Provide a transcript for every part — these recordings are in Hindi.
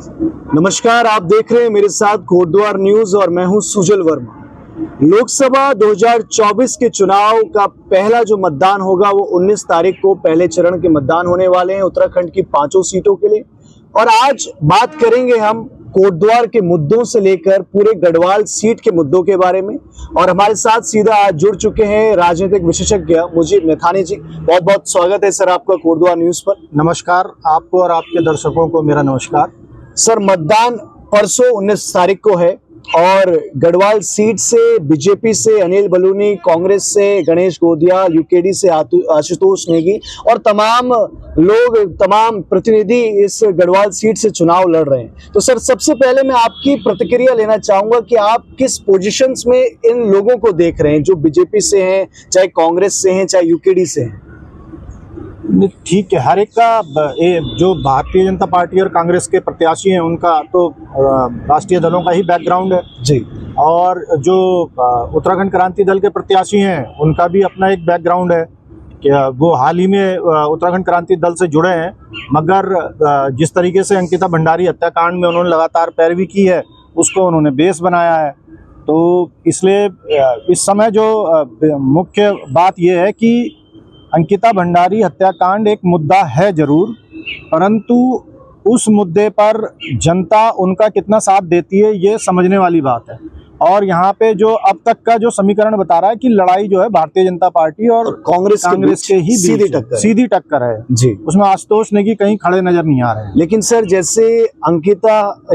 नमस्कार, आप देख रहे हैं मेरे साथ कोटद्वार न्यूज और मैं हूं सुजल वर्मा। लोकसभा 2024 के चुनाव का पहला जो मतदान होगा वो 19 तारीख को पहले चरण के मतदान होने वाले हैं उत्तराखंड की 5 सीटों के लिए। और आज बात करेंगे हम कोटद्वार के मुद्दों से लेकर पूरे गढ़वाल सीट के मुद्दों के बारे में। और हमारे साथ सीधा आज जुड़ चुके हैं राजनीतिक विशेषज्ञ मुजीब नथानी जी। बहुत बहुत स्वागत है सर आपका कोटद्वार न्यूज पर। नमस्कार आपको और आपके दर्शकों को मेरा नमस्कार। सर, मतदान परसों 19 तारीख को है और गढ़वाल सीट से बीजेपी से अनिल बलूनी, कांग्रेस से गणेश गोदिया, यूकेडी से आशुतोष नेगी और तमाम प्रतिनिधि इस गढ़वाल सीट से चुनाव लड़ रहे हैं। तो सर, सबसे पहले मैं आपकी प्रतिक्रिया लेना चाहूंगा कि आप किस पोजीशंस में इन लोगों को देख रहे हैं जो बीजेपी से हैं, चाहे कांग्रेस से हैं, चाहे यूकेडी से हैं? ठीक है, हर एक का जो भारतीय जनता पार्टी और कांग्रेस के प्रत्याशी हैं उनका तो राष्ट्रीय दलों का ही बैकग्राउंड है जी। और जो उत्तराखंड क्रांति दल के प्रत्याशी हैं उनका भी अपना एक बैकग्राउंड है कि वो हाल ही में उत्तराखंड क्रांति दल से जुड़े हैं। मगर जिस तरीके से अंकिता भंडारी हत्याकांड में उन्होंने लगातार पैरवी की है उसको उन्होंने बेस बनाया है। तो इसलिए इस समय जो मुख्य बात यह है कि अंकिता भंडारी हत्याकांड एक मुद्दा है जरूर, परंतु उस मुद्दे पर जनता उनका कितना साथ देती है ये समझने वाली बात है। और यहाँ पे जो अब तक का जो समीकरण बता रहा है कि लड़ाई जो है भारतीय जनता पार्टी और कांग्रेस के ही सीधी टक्कर है जी। उसमें आशुतोष नेगी कहीं खड़े नजर नहीं आ रहे हैं। लेकिन सर, जैसे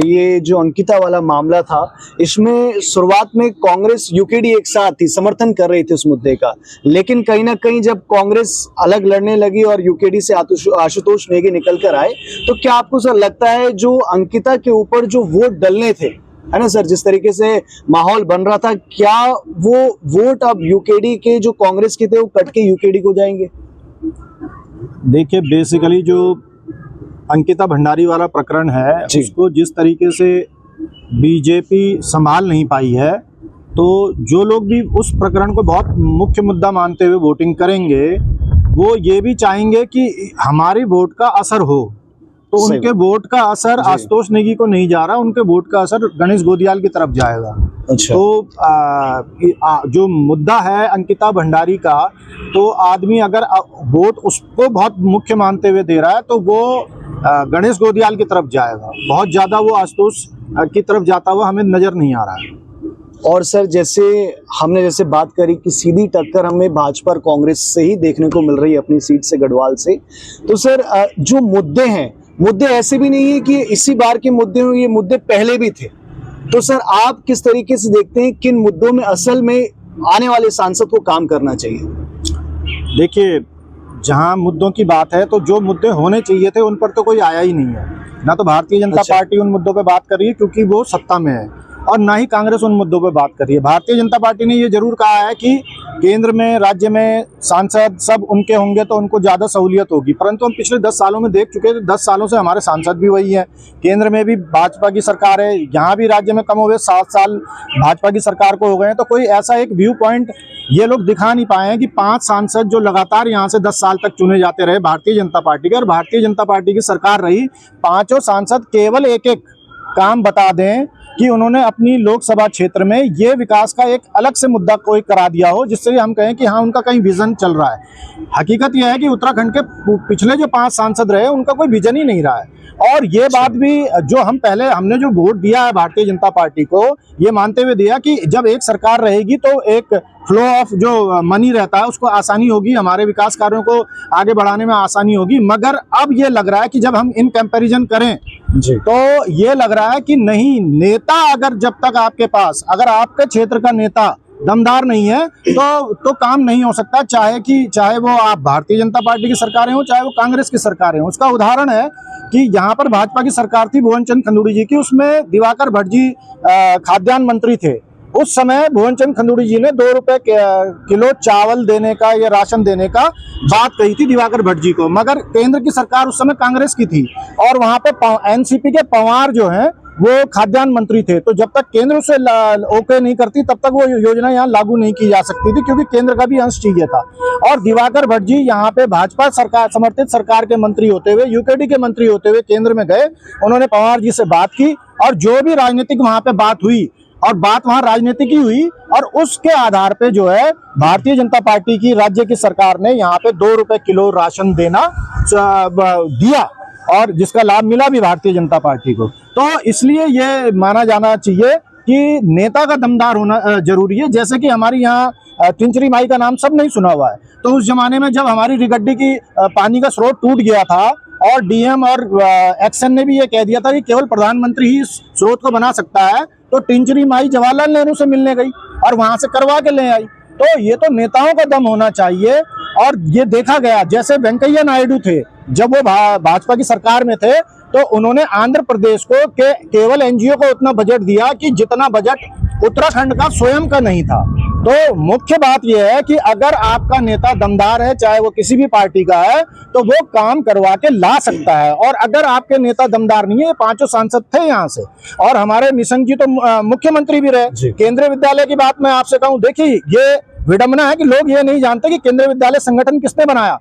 ये जो अंकिता वाला मामला था, इसमें शुरुआत में कांग्रेस यूकेडी एक साथ थी, समर्थन कर रही थी उस मुद्दे का। लेकिन कहीं ना कहीं जब कांग्रेस अलग लड़ने लगी और यूकेडी से आशुतोष नेगी निकल कर आए, तो क्या आपको सर लगता है जो अंकिता के ऊपर जो वोट डलने थे, है ना सर, जिस तरीके से माहौल बन रहा था, क्या वो वोट अब यूकेडी के जो कांग्रेस के थे वो कट के यूकेडी को जाएंगे? देखिए, बेसिकली जो अंकिता भंडारी वाला प्रकरण है उसको जिस तरीके से बीजेपी संभाल नहीं पाई है, तो जो लोग भी उस प्रकरण को बहुत मुख्य मुद्दा मानते हुए वोटिंग करेंगे वो ये भी चाहेंगे कि हमारे वोट का असर हो। तो उनके वोट का असर आशुतोष नेगी को नहीं जा रहा, उनके वोट का असर गणेश गोदियाल की तरफ जाएगा। अच्छा। तो जो मुद्दा है अंकिता भंडारी का, तो आदमी अगर वोट उसको बहुत मुख्य मानते हुए दे रहा है तो वो गणेश गोदियाल की तरफ जाएगा। बहुत ज्यादा वो आशुतोष की तरफ जाता हुआ हमें नजर नहीं आ रहा है। और सर, जैसे बात करी कि सीधी टक्कर हमें भाजपा और कांग्रेस से ही देखने को मिल रही है अपनी सीट से, गढ़वाल से। तो सर, जो मुद्दे हैं, मुद्दे ऐसे भी नहीं है कि इसी बार के मुद्दे हैं, ये मुद्दे पहले भी थे। तो सर, आप किस तरीके से देखते हैं किन मुद्दों में असल में आने वाले सांसद को काम करना चाहिए? देखिए, जहां मुद्दों की बात है तो जो मुद्दे होने चाहिए थे उन पर तो कोई आया ही नहीं है। ना तो भारतीय जनता पार्टी उन मुद्दों पे बात कर रही है क्योंकि वो सत्ता में है, और ना ही कांग्रेस उन मुद्दों पे बात कर रही है। भारतीय जनता पार्टी ने ये जरूर कहा है कि केंद्र में, राज्य में सांसद सब उनके होंगे तो उनको ज़्यादा सहूलियत होगी, परंतु हम पिछले 10 सालों में देख चुके हैं, 10 सालों से हमारे सांसद भी वही हैं। केंद्र में भी भाजपा की सरकार है, यहाँ भी राज्य में कम हो गए 7 साल भाजपा की सरकार को हो गए हैं। तो कोई ऐसा एक व्यू पॉइंट ये लोग दिखा नहीं पाए हैं कि 5 सांसद जो लगातार यहाँ से 10 साल तक चुने जाते रहे भारतीय जनता पार्टी के, और भारतीय जनता पार्टी की सरकार रही, 5 सांसद केवल एक काम बता दें कि उन्होंने अपनी लोकसभा क्षेत्र में ये विकास का एक अलग से मुद्दा कोई करा दिया हो जिससे हम कहें कि हाँ उनका कहीं विजन चल रहा है। हकीकत यह है कि उत्तराखंड के पिछले जो 5 सांसद रहे उनका कोई विजन ही नहीं रहा है। और ये बात भी जो हमने जो वोट दिया है भारतीय जनता पार्टी को, ये मानते हुए दिया कि जब एक सरकार रहेगी तो एक फ्लो ऑफ जो मनी रहता है उसको आसानी होगी, हमारे विकास कार्यों को आगे बढ़ाने में आसानी होगी। मगर अब ये लग रहा है कि जब हम इन कंपैरिजन करें तो ये लग रहा है कि नहीं, नेता अगर जब तक आपके पास, अगर आपके क्षेत्र का नेता दमदार नहीं है तो काम नहीं हो सकता, चाहे वो आप भारतीय जनता पार्टी की सरकारें हो चाहे वो कांग्रेस की सरकारें हो। उसका उदाहरण है कि यहाँ पर भाजपा की सरकार थी भुवन चंद खंडूड़ी जी की, उसमें दिवाकर भट्ट जी खाद्यान्न मंत्री थे। उस समय भुवन चंद खंडूड़ी जी ने 2 रुपए किलो चावल देने का या राशन देने का बात कही थी दिवाकर भट्ट जी को, मगर केंद्र की सरकार उस समय कांग्रेस की थी और वहां पे एनसीपी के पवार जो हैं वो खाद्यान्न मंत्री थे, तो जब तक केंद्र उसे ओके नहीं करती तब तक वो योजना यहाँ लागू नहीं की जा सकती थी, क्योंकि केंद्र का भी अंश चाहिए था। और दिवाकर भट्ट जी यहाँ पे भाजपा सरकार समर्थित सरकार के मंत्री होते हुए, यूकेडी के मंत्री होते हुए केंद्र में गए, उन्होंने पवार जी से बात की, और जो भी राजनीतिक वहां पे बात हुई, और बात वहां राजनीतिक ही हुई, और उसके आधार पे जो है भारतीय जनता पार्टी की राज्य की सरकार ने यहाँ पे 2 रुपए किलो राशन देना दिया, और जिसका लाभ मिला भी भारतीय जनता पार्टी को। तो इसलिए ये माना जाना चाहिए कि नेता का दमदार होना जरूरी है। जैसे कि हमारी यहाँ तिंचरी माई का नाम सब नहीं सुना हुआ है, तो उस जमाने में जब हमारी रिगड्डी की पानी का स्रोत टूट गया था, और डीएम और एक्शन ने भी ये कह दिया था कि केवल प्रधानमंत्री ही इस स्रोत को बना सकता है, तो तिंचरी माई जवाहरलाल नेहरू से मिलने गई और वहां से करवा के ले आई। तो ये तो नेताओं का दम होना चाहिए। और ये देखा गया, जैसे वेंकैया नायडू थे, जब वो भाजपा की सरकार में थे, तो उन्होंने आंध्र प्रदेश को केवल एनजीओ को उतना बजट दिया कि जितना बजट उत्तराखंड का स्वयं का नहीं था। तो मुख्य बात यह है कि अगर आपका नेता दमदार है, चाहे वो किसी भी पार्टी का है, तो वो काम करवा के ला सकता है। और अगर आपके नेता दमदार नहीं है, 5 सांसद थे यहाँ से, और हमारे निशंक जी तो मुख्यमंत्री भी रहे। केंद्रीय विद्यालय की बात मैं आपसे कहूँ, देखिए ये विडंबना है कि लोग ये नहीं जानते कि केंद्रीय विद्यालय संगठन किसने बनाया।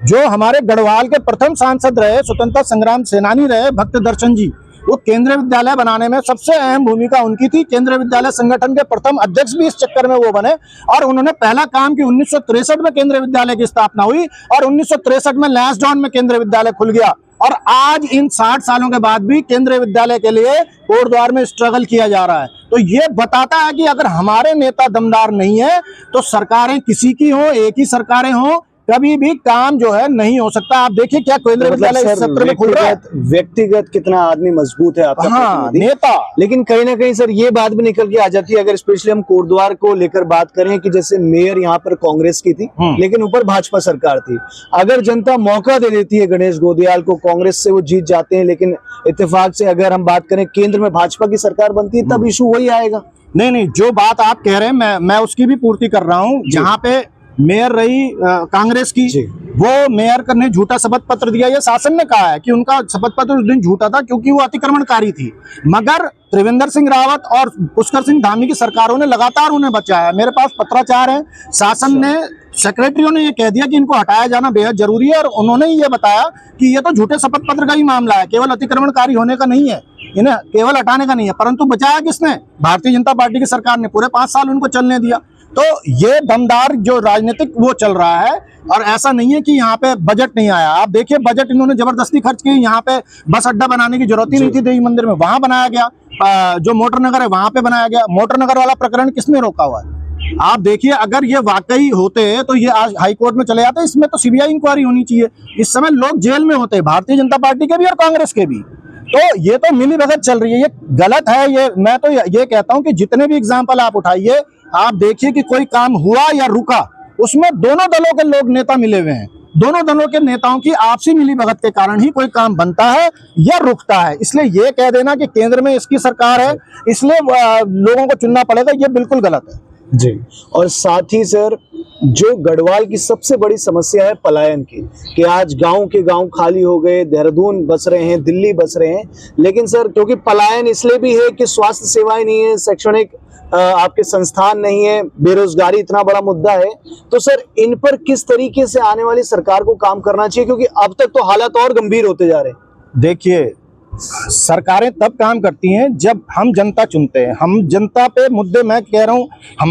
जो हमारे गढ़वाल के प्रथम सांसद रहे, स्वतंत्रता संग्राम सेनानी रहे, भक्त दर्शन जी, वो केंद्रीय विद्यालय बनाने में सबसे अहम भूमिका उनकी थी। केंद्रीय विद्यालय संगठन के प्रथम अध्यक्ष भी इस चक्कर में वो बने, और उन्होंने पहला काम कि 1963 में केंद्रीय विद्यालय की स्थापना हुई, और 1963 में लैंसडाउन में केंद्रीय विद्यालय खुल गया। और आज इन 60 सालों के बाद भी केंद्रीय विद्यालय के लिए कोटद्वार में स्ट्रगल किया जा रहा है। तो ये बताता है कि अगर हमारे नेता दमदार नहीं है, तो सरकारें किसी की हो, एक ही सरकारें हो, कभी भी काम जो है नहीं हो सकता। आप देखिए क्या केंद्रीय विद्यालय इस सत्र में खुल रहा है। व्यक्तिगत कितना आदमी मजबूत है आपका, हाँ, नेता। लेकिन कहीं ना कहीं सर ये बात भी निकल के आ जाती है, अगर स्पेशली हम कोटद्वार को लेकर बात करें कि जैसे मेयर यहाँ पर कांग्रेस की थी, लेकिन ऊपर भाजपा सरकार थी। अगर जनता मौका दे देती है गणेश गोदियाल को, कांग्रेस से वो जीत जाते हैं, लेकिन इत्तेफाक से अगर हम बात करें केंद्र में भाजपा की सरकार बनती है, तब इशू वही आएगा। नहीं, जो बात आप कह रहे हैं मैं उसकी भी पूर्ति कर रहा हूँ। जहाँ पे मेयर रही कांग्रेस की, वो मेयर ने झूठा शपथ पत्र दिया। ये शासन ने कहा है कि उनका शपथ पत्र उस दिन झूठा था, क्योंकि वो अतिक्रमणकारी थी। मगर त्रिवेंद्र सिंह रावत और पुष्कर सिंह धामी की सरकारों ने लगातार उन्हें बचाया। मेरे पास पत्राचार है, शासन ने, सेक्रेटरियों ने ये कह दिया कि इनको हटाया जाना बेहद जरूरी है, और उन्होंने ये बताया कि ये तो झूठे शपथ पत्र का ही मामला है, केवल अतिक्रमणकारी होने का नहीं है, इन्हें केवल हटाने का नहीं है। परंतु बचाया किसने? भारतीय जनता पार्टी की सरकार ने। पूरे 5 साल उनको चलने दिया। तो ये दमदार जो राजनीतिक वो चल रहा है। और ऐसा नहीं है कि यहाँ पे बजट नहीं आया। आप देखिए, बजट इन्होंने जबरदस्ती खर्च की। यहाँ पे बस अड्डा बनाने की जरूरत ही नहीं थी देवी मंदिर में, वहां बनाया गया। जो मोटर नगर है वहां पे बनाया गया। मोटर नगर वाला प्रकरण किसने रोका हुआ है? आप देखिए, अगर ये वाकई होते तो ये आज हाई कोर्ट में चले जाते। इसमें तो सीबीआई इंक्वायरी होनी चाहिए। इस समय लोग जेल में होते, भारतीय जनता पार्टी के भी और कांग्रेस के भी। तो ये तो मिली भगत चल रही है, ये गलत है। ये मैं तो ये कहता हूं कि जितने भी एग्जाम्पल आप उठाइए, आप देखिए कि कोई काम हुआ या रुका, उसमें दोनों दलों के लोग नेता मिले हुए हैं। दोनों दलों के नेताओं की आपसी मिलीभगत के कारण ही कोई काम बनता है या रुकता है। इसलिए ये कह देना कि केंद्र में इसकी सरकार है, इसलिए लोगों को चुनना पड़ेगा, ये बिल्कुल गलत है जी। और साथ ही सर, जो गढ़वाल की सबसे बड़ी समस्या है पलायन की, कि आज गांव के गांव खाली हो गए, देहरादून बस रहे हैं, दिल्ली बस रहे हैं। लेकिन सर, क्योंकि पलायन इसलिए भी है कि स्वास्थ्य सेवाएं नहीं है, शैक्षणिक आपके संस्थान नहीं है, बेरोजगारी इतना बड़ा मुद्दा है। तो सर, इन पर किस तरीके से आने वाली सरकार को काम करना चाहिए, क्योंकि अब तक तो हालात और गंभीर होते जा रहे हैं। देखिए, सरकारें तब काम करती हैं जब हम जनता चुनते हैं। हम जनता पे मुद्दे, मैं कह रहा हूँ,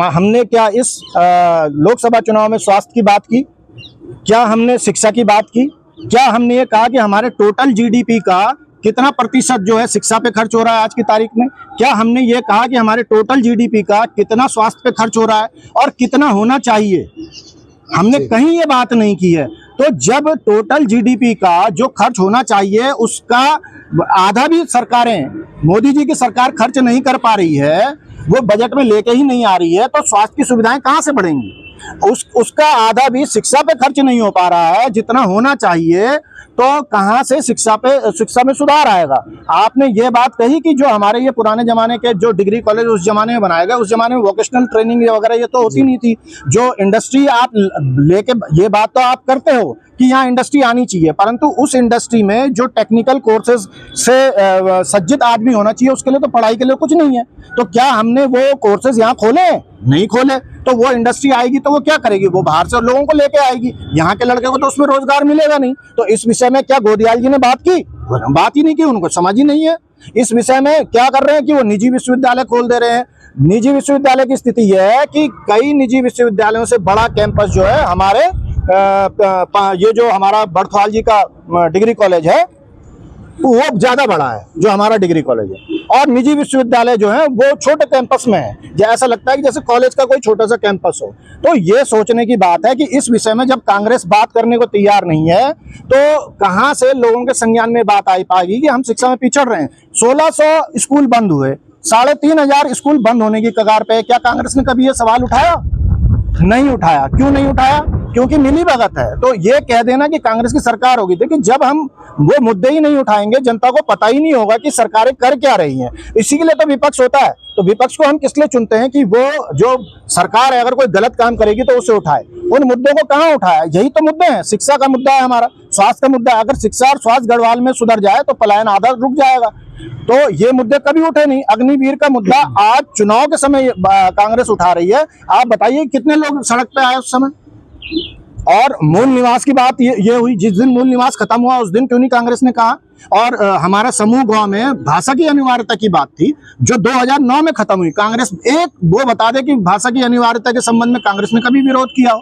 हमने क्या इस लोकसभा चुनाव में स्वास्थ्य की बात की? क्या हमने शिक्षा की बात की? क्या हमने ये कहा कि हमारे टोटल जीडीपी का कितना प्रतिशत जो है शिक्षा पे खर्च हो रहा है आज की तारीख में? क्या हमने ये कहा कि हमारे टोटल जीडीपी का कितना स्वास्थ्य पे खर्च हो रहा है और कितना होना चाहिए? हमने कहीं ये बात नहीं की है। तो जब टोटल जीडीपी का जो खर्च होना चाहिए उसका आधा भी सरकारें, मोदी जी की सरकार खर्च नहीं कर पा रही है, वो बजट में लेके ही नहीं आ रही है, तो स्वास्थ्य की सुविधाएं कहां से बढ़ेंगी? उसका आधा भी शिक्षा पे खर्च नहीं हो पा रहा है जितना होना चाहिए। तो कहाँ से शिक्षा में सुधार आएगा। आपने ये बात कही कि जो हमारे ये पुराने जमाने के जो डिग्री कॉलेज उस जमाने में बनाया गया, उस जमाने में वोकेशनल ट्रेनिंग वगैरह ये तो होती नहीं थी। जो इंडस्ट्री आप लेके, ये बात तो आप करते हो कि यहाँ इंडस्ट्री आनी चाहिए, परंतु उस इंडस्ट्री में जो टेक्निकल कोर्सेज से सज्जित आदमी होना चाहिए, उसके लिए तो पढ़ाई के लिए कुछ नहीं है। तो क्या हमने वो कोर्सेज यहाँ खोले? नहीं खोले। तो वो इंडस्ट्री आएगी तो वो क्या करेगी? वो बाहर से लोगों को लेके आएगी, यहाँ के लड़के को तो उसमें रोजगार मिलेगा नहीं। तो इस विषय में क्या गोदियाल जी ने बात की? बात ही नहीं की, उनको समझ ही नहीं है। इस विषय में क्या कर रहे हैं कि वो निजी विश्वविद्यालय खोल दे रहे हैं। निजी विश्वविद्यालय की स्थिति यह है कि कई निजी विश्वविद्यालयों से बड़ा कैंपस जो है हमारे ये जो हमारा बर्थवाल जी का डिग्री कॉलेज है वो ज्यादा बड़ा है, जो हमारा डिग्री कॉलेज है, और निजी विश्वविद्यालय जो है वो छोटे कैंपस में है। ऐसा लगता है कि जैसे कॉलेज का कोई छोटा सा कैंपस हो। तो ये सोचने की बात है कि इस विषय में जब कांग्रेस बात करने को तैयार नहीं है तो कहां से लोगों के संज्ञान में बात आ पाएगी कि हम शिक्षा में पिछड़ रहे हैं। 1600 स्कूल बंद हुए, 3500 स्कूल बंद होने की कगार पे। क्या कांग्रेस ने कभी ये सवाल उठाया? नहीं उठाया। क्यों नहीं उठाया? क्योंकि मिली भगत है। तो ये कह देना कि कांग्रेस की सरकार होगी, देखिए जब हम वो मुद्दे ही नहीं उठाएंगे, जनता को पता ही नहीं होगा कि सरकारें कर क्या रही हैं। इसी के लिए तो विपक्ष होता है। तो विपक्ष को हम किस लिए चुनते हैं कि वो जो सरकार है अगर कोई गलत काम करेगी तो उसे उठाए। उन मुद्दों को कहाँ उठाया? यही तो मुद्दे हैं। शिक्षा का मुद्दा है हमारा, स्वास्थ्य का मुद्दा है। अगर शिक्षा और स्वास्थ्य गढ़वाल में सुधर जाए तो पलायन आधा रुक जाएगा। तो ये मुद्दे कभी उठे नहीं। अग्निवीर का मुद्दा आज चुनाव के समय कांग्रेस उठा रही है। आप बताइए कितने लोग सड़क पे आए उस समय? और मूल निवास की बात ये हुई, जिस दिन मूल निवास खत्म हुआ उस दिन क्यों नहीं कांग्रेस ने कहा? और हमारा समूह गांव में भाषा की अनिवार्यता की बात थी जो 2009 में खत्म हुई। कांग्रेस एक वो बता दे कि भाषा की अनिवार्यता के संबंध में कांग्रेस ने कभी विरोध किया हो?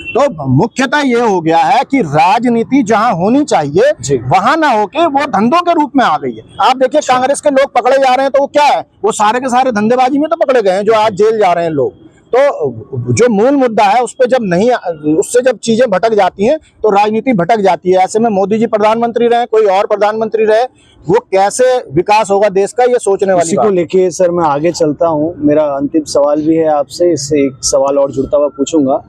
तो मुख्यतः ये हो गया है कि राजनीति जहां होनी चाहिए वहां ना होके वो धंधों के रूप में आ गई है। आप देखिए कांग्रेस के लोग पकड़े जा रहे हैं तो वो क्या है? वो सारे के सारे धंधेबाजी में तो पकड़े गए हैं जो आज जेल जा रहे हैं लोग। तो जो मूल मुद्दा है उस पे जब नहीं, उससे जब चीजें भटक जाती हैं तो राजनीति भटक जाती है। ऐसे में मोदी जी प्रधानमंत्री रहे, कोई और प्रधानमंत्री रहे, वो कैसे विकास होगा देश का, ये सोचने वाली इसी को लेके सर मैं आगे चलता हूँ। मेरा अंतिम सवाल भी है आपसे, इससे एक सवाल और जुड़ता हुआ पूछूंगा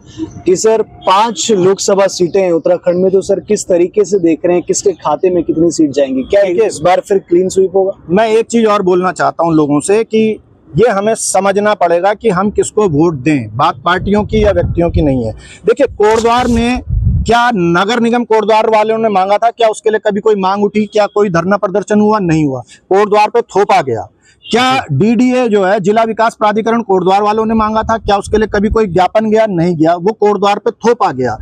कि सर 5 लोकसभा सीटें हैं उत्तराखंड में, तो सर किस तरीके से देख रहे हैं, किसके खाते में कितनी सीट जाएंगी? क्या इस बार फिर क्लीन स्वीप होगा? मैं एक चीज और बोलना चाहता हूँ लोगों से कि ये हमें समझना पड़ेगा कि हम किसको वोट दें। बात पार्टियों की या व्यक्तियों की नहीं है। देखिए कोटद्वार में क्या नगर निगम कोटद्वार वालों ने मांगा था? क्या उसके लिए कभी कोई मांग उठी? क्या कोई धरना प्रदर्शन हुआ? नहीं हुआ। कोटद्वार पे थोपा गया। क्या डीडीए जो है जिला विकास प्राधिकरण कोटद्वार वालों ने मांगा था? क्या उसके लिए कभी कोई ज्ञापन गया? नहीं गया। वो कोटद्वार पे थोपा गया।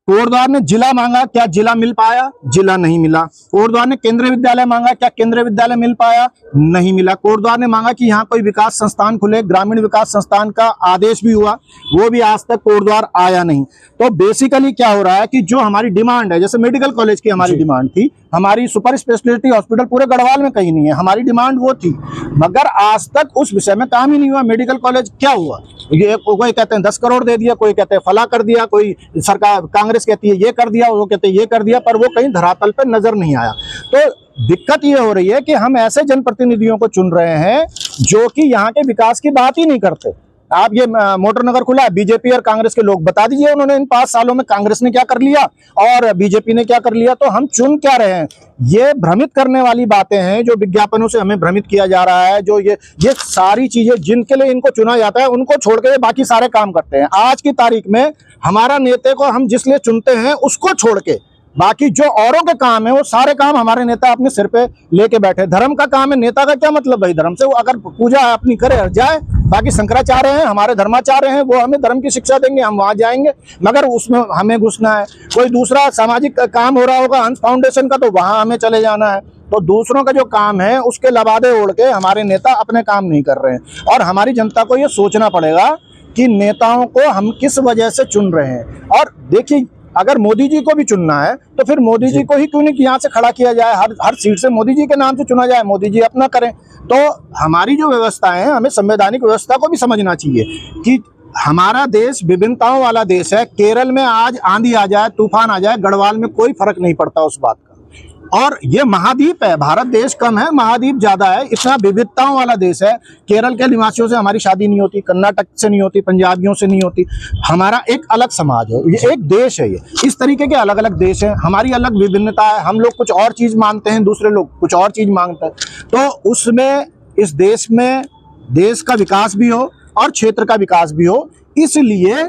कोटद्वार ने जिला मांगा, क्या जिला मिल पाया? जिला नहीं मिला। कोटद्वार ने केंद्रीय विद्यालय मांगा, क्या केंद्रीय विद्यालय मिल पाया? नहीं मिला। कोटद्वार ने मांगा कि यहाँ कोई विकास संस्थान खुले, ग्रामीण विकास संस्थान का आदेश भी हुआ, वो भी आज तक कोटद्वार आया नहीं। तो बेसिकली क्या हो रहा है कि जो हमारी डिमांड है, जैसे मेडिकल कॉलेज की हमारी डिमांड थी, हमारी सुपर स्पेशलिटी हॉस्पिटल पूरे गढ़वाल में कहीं नहीं है, हमारी डिमांड वो थी, मगर आज तक उस विषय में काम ही नहीं हुआ। मेडिकल कॉलेज क्या हुआ? ये कोई कहते हैं 10 करोड़ दे दिया, कोई कहते हैं फला कर दिया, कोई सरकार कांग्रेस कहती है ये कर दिया, वो कहते हैं ये कर दिया, पर वो कहीं धरातल पर नजर नहीं आया। तो दिक्कत ये हो रही है कि हम ऐसे जनप्रतिनिधियों को चुन रहे हैं जो कि यहाँ के विकास की बात ही नहीं करते। आप ये मोटर नगर खुला है, बीजेपी और कांग्रेस के लोग बता दीजिए उन्होंने इन 5 सालों में कांग्रेस ने क्या कर लिया और बीजेपी ने क्या कर लिया। तो हम चुन क्या रहे हैं? ये भ्रमित करने वाली बातें हैं, जो विज्ञापनों से हमें भ्रमित किया जा रहा है। जो ये सारी चीजें जिनके लिए इनको चुना जाता है उनको छोड़ के बाकी सारे काम करते हैं। आज की तारीख में हमारा नेता को हम जिस लिए चुनते हैं उसको छोड़ के बाकी जो औरों के काम है वो सारे काम हमारे नेता अपने सिर पे लेके बैठे। धर्म का काम है, नेता का क्या मतलब भाई धर्म से? वो अगर पूजा अपनी करे जाए, बाकी शंकराचार्य हैं, हमारे धर्माचार्य हैं, वो हमें धर्म की शिक्षा देंगे, हम वहां जाएंगे, मगर उसमें हमें घुसना है। कोई दूसरा सामाजिक काम हो रहा होगा हंस फाउंडेशन का, तो वहां हमें चले जाना है। तो दूसरों का जो काम है उसके लबादे ओढ़ के हमारे नेता अपने काम नहीं कर रहे हैं। और हमारी जनता को ये सोचना पड़ेगा कि नेताओं को हम किस वजह से चुन रहे हैं। और देखिए अगर मोदी जी को भी चुनना है तो फिर मोदी जी को ही क्यों नहीं यहाँ से खड़ा किया जाए, हर सीट से मोदी जी के नाम से चुना जाए, मोदी जी अपना करें। तो हमारी जो व्यवस्था है, हमें संवैधानिक व्यवस्था को भी समझना चाहिए कि हमारा देश विभिन्नताओं वाला देश है। केरल में आज आंधी आ जाए, तूफान आ जाए, गढ़वाल में कोई फर्क नहीं पड़ता उस बात का। और ये महाद्वीप है, भारत देश कम है, महाद्वीप ज्यादा है, इतना विविधताओं वाला देश है। केरल के निवासियों से हमारी शादी नहीं होती, कर्नाटक से नहीं होती, पंजाबियों से नहीं होती। हमारा एक अलग समाज है, ये एक देश है। ये इस तरीके के अलग अलग देश हैं, हमारी अलग विभिन्नता है। हम लोग कुछ और चीज मांगते हैं, दूसरे लोग कुछ और चीज मांगते हैं। तो उसमें इस देश में देश का विकास भी हो और क्षेत्र का विकास भी हो, इसलिए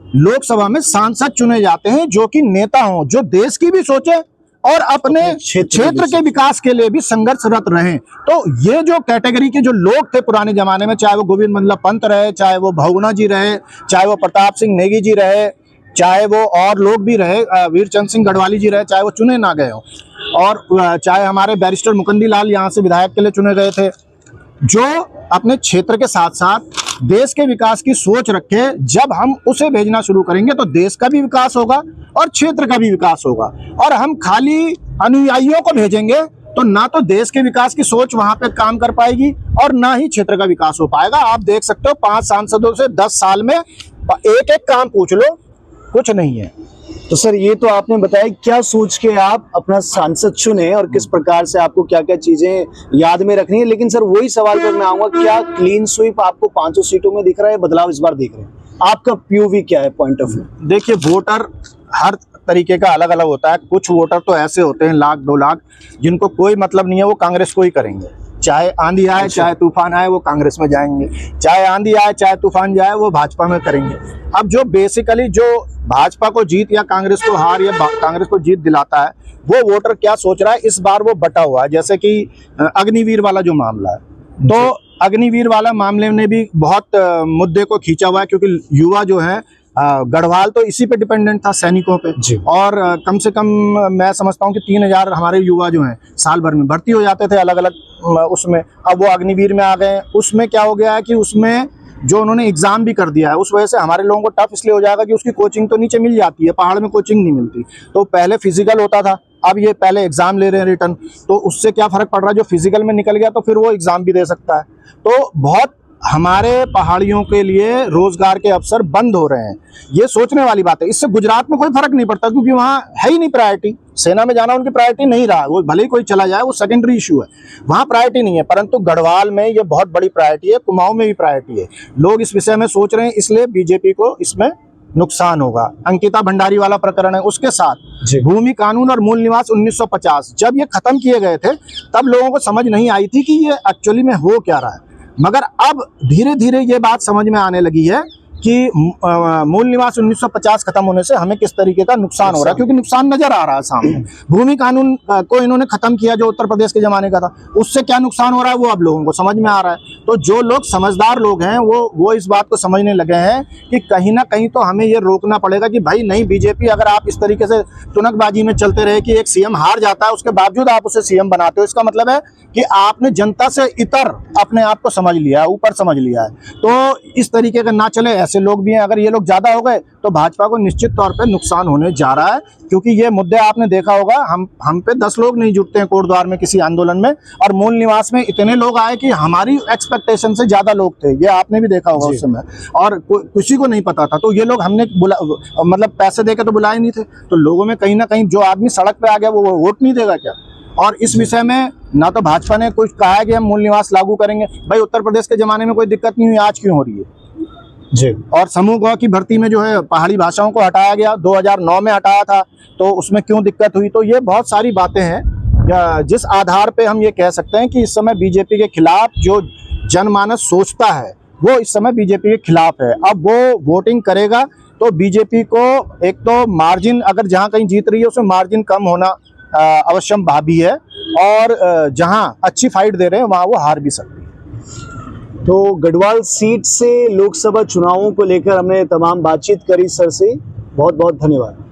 लोकसभा में सांसद चुने जाते हैं जो कि नेता हों, जो देश की भी सोचे और अपने क्षेत्र के विकास के लिए भी संघर्षरत रहें। तो ये जो कैटेगरी के जो लोग थे पुराने जमाने में, चाहे वो गोविंद बल्लभ पंत रहे, चाहे वो बहुगुणा जी रहे, चाहे वो प्रताप सिंह नेगी जी रहे, चाहे वो और लोग भी रहे, वीरचंद सिंह गढ़वाली जी रहे, चाहे वो चुने ना गए हों, और चाहे हमारे बैरिस्टर मुकुंदी लाल यहाँ से विधायक के लिए चुने गए थे, जो अपने क्षेत्र के साथ साथ देश के विकास की सोच रखे। जब हम उसे भेजना शुरू करेंगे तो देश का भी विकास होगा और क्षेत्र का भी विकास होगा। और हम खाली अनुयायियों को भेजेंगे तो ना तो देश के विकास की सोच वहां पे काम कर पाएगी और ना ही क्षेत्र का विकास हो पाएगा। आप देख सकते हो 5 सांसदों से 10 साल में एक एक काम पूछ लो, कुछ नहीं है। तो सर ये तो आपने बताया, क्या सोच के आप अपना सांसद चुने और किस प्रकार से आपको क्या क्या चीजें याद में रखनी है। लेकिन सर वही सवाल पर मैं आऊंगा, क्या क्लीन स्वीप आपको 500 सीटों में दिख रहा है, बदलाव इस बार दिख रहे हैं? आपका पीओवी क्या है, पॉइंट ऑफ व्यू? देखिए, वोटर हर तरीके का अलग अलग होता है। कुछ वोटर तो ऐसे होते हैं 1 लाख 2 लाख, जिनको कोई मतलब नहीं है, वो कांग्रेस को ही करेंगे। चाहे आंधी आए चाहे तूफान आए, वो कांग्रेस में जाएंगे। चाहे आंधी आए चाहे तूफान जाए, वो भाजपा में करेंगे। अब जो बेसिकली जो भाजपा को जीत या कांग्रेस को हार या कांग्रेस को जीत दिलाता है, वो वोटर क्या सोच रहा है, इस बार वो बटा हुआ है। जैसे कि अग्निवीर वाला जो मामला है, तो अग्निवीर वाला मामले ने भी बहुत मुद्दे को खींचा हुआ है, क्योंकि युवा जो है, गढ़वाल तो इसी पे डिपेंडेंट था, सैनिकों पे। और कम से कम मैं समझता हूँ कि 3000 हमारे युवा जो हैं साल भर में भर्ती हो जाते थे अलग अलग उसमें। अब वो अग्निवीर में आ गए। उसमें क्या हो गया है कि उसमें जो उन्होंने एग्जाम भी कर दिया है, उस वजह से हमारे लोगों को टफ इसलिए हो जाएगा कि उसकी कोचिंग तो नीचे मिल जाती है, पहाड़ में कोचिंग नहीं मिलती। तो पहले फिजिकल होता था, अब ये पहले एग्जाम ले रहे हैं रिटर्न। तो उससे क्या फर्क पड़ रहा है, जो फिजिकल में निकल गया तो फिर वो एग्जाम भी दे सकता है। तो बहुत हमारे पहाड़ियों के लिए रोजगार के अवसर बंद हो रहे हैं। ये सोचने वाली बात है। इससे गुजरात में कोई फर्क नहीं पड़ता, क्योंकि वहाँ है ही नहीं प्रायोरिटी। सेना में जाना उनकी प्रायोरिटी नहीं रहा, वो भले ही कोई चला जाए, वो सेकेंडरी इशू है, वहाँ प्रायोरिटी नहीं है। परंतु गढ़वाल में ये बहुत बड़ी प्रायोरिटी है, कुमाऊं में भी प्रायोरिटी है। लोग इस विषय में सोच रहे हैं, इसलिए बीजेपी को इसमें नुकसान होगा। अंकिता भंडारी वाला प्रकरण है, उसके साथ भूमि कानून और मूल निवास 1950 जब ये खत्म किए गए थे, तब लोगों को समझ नहीं आई थी कि ये एक्चुअली में हो क्या रहा है। मगर अब धीरे धीरे ये बात समझ में आने लगी है कि मूल निवास 1950 खत्म होने से हमें किस तरीके का नुकसान हो रहा है, क्योंकि नुकसान नजर आ रहा है सामने। भूमि कानून को इन्होंने खत्म किया जो उत्तर प्रदेश के जमाने का था, उससे क्या नुकसान हो रहा है वो अब लोगों को समझ में आ रहा है। तो जो लोग समझदार लोग हैं वो इस बात को समझने लगे हैं कि कहीं ना कहीं तो हमें ये रोकना पड़ेगा कि भाई नहीं, बीजेपी अगर आप इस तरीके से टुनकबाजी में चलते रहे कि एक सीएम हार जाता है उसके बावजूद आप उसे सीएम बनाते हो, इसका मतलब है कि आपने जनता से इतर अपने आप को समझ लिया है, ऊपर समझ लिया है। तो इस तरीके का ना चले, ऐसे लोग भी हैं। अगर ये लोग ज्यादा हो गए तो भाजपा को निश्चित तौर पे नुकसान होने जा रहा है, क्योंकि ये मुद्दे आपने देखा होगा, हम पे 10 लोग नहीं जुटते हैं कोटद्वार में किसी आंदोलन में, और मूल निवास में इतने लोग आए कि हमारी एक्सपेक्टेशन से ज्यादा लोग थे। ये आपने भी देखा होगा उस समय, और किसी को नहीं पता था। तो ये लोग हमने मतलब पैसे देके तो बुलाए नहीं थे। तो लोगों में कहीं ना कहीं जो आदमी सड़क पे आ गया वो वोट नहीं देगा क्या? और इस विषय में ना तो भाजपा ने कुछ कहा है कि हम मूल निवास लागू करेंगे। भाई उत्तर प्रदेश के जमाने में कोई दिक्कत नहीं हुई, आज क्यों हो रही है जी? और समूह की भर्ती में जो है पहाड़ी भाषाओं को हटाया गया, 2009 में हटाया था, तो उसमें क्यों दिक्कत हुई? तो ये बहुत सारी बातें हैं जिस आधार पे हम ये कह सकते हैं कि इस समय बीजेपी के खिलाफ जो जनमानस सोचता है वो इस समय बीजेपी के खिलाफ है। अब वो वोटिंग करेगा तो बीजेपी को एक तो मार्जिन, अगर जहां कहीं जीत रही है उसमें मार्जिन कम होना अवश्यम भावी है, और जहां अच्छी फाइट दे रहे हैं वहां वो हार भी सकती है। तो गढ़वाल सीट से लोकसभा चुनावों को लेकर हमने तमाम बातचीत करी सर से। बहुत बहुत धन्यवाद।